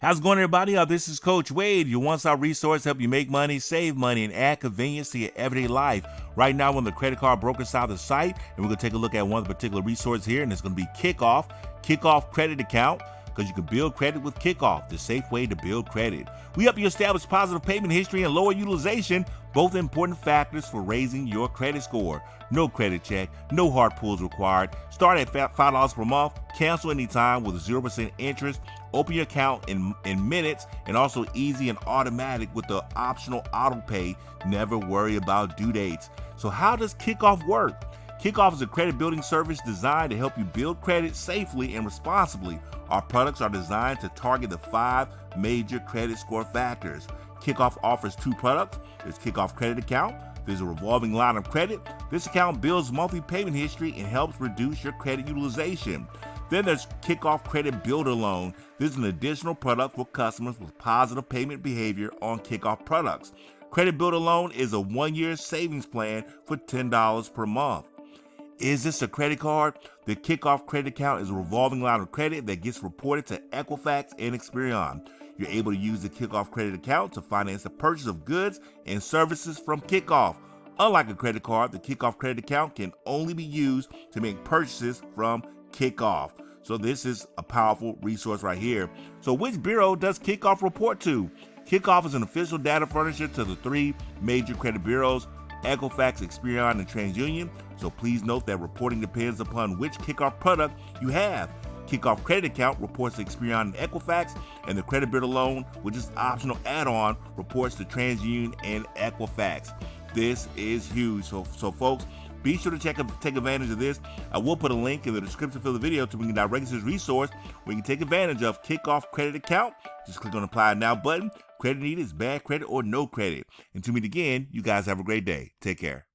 How's it going, everybody? This is Coach Wade, your one-stop resource to help you make money, save money, and add convenience to your everyday life. Right now, we're on the credit card broker side of the site, and we're going to take a look at one of the particular resources here, and it's going to be Kikoff Credit Account, because you can build credit with Kikoff, the safe way to build credit. We help you establish positive payment history and lower utilization, both important factors for raising your credit score. No credit check, no hard pulls required. Start at $5 per month, cancel anytime with 0% interest. Open your account in minutes, and also easy and automatic with the optional auto pay. Never worry about due dates. So how does Kikoff work? Kikoff is a credit building service designed to help you build credit safely and responsibly. Our products are designed to target the 5 major credit score factors. Kikoff offers 2 products. There's Kikoff Credit Account. There's a revolving line of credit. This account builds monthly payment history and helps reduce your credit utilization. Then there's Kikoff Credit Builder Loan. This is an additional product for customers with positive payment behavior on Kikoff products. Credit Builder Loan is a 1-year savings plan for $10 per month. Is this a credit card? The Kikoff Credit Account is a revolving line of credit that gets reported to Equifax and Experian. You're able to use the Kikoff Credit Account to finance the purchase of goods and services from Kikoff. Unlike a credit card, the Kikoff Credit Account can only be used to make purchases from Kikoff. So this is a powerful resource right here. So which bureau does Kikoff report to? Kikoff is an official data furnisher to the 3 major credit bureaus, Equifax, Experian, and TransUnion. So please note that reporting depends upon which Kikoff product you have. Kikoff Credit Account reports to Experian and Equifax, and the Credit Builder Loan, which is optional add-on, reports to TransUnion and Equifax. This is huge. So folks, be sure to take advantage of this. I will put a link in the description for the video to bring you directly to this resource where you can take advantage of Kikoff Credit Account. Just click on the Apply Now button. Credit needed is bad credit or no credit. Until we meet again, you guys have a great day. Take care.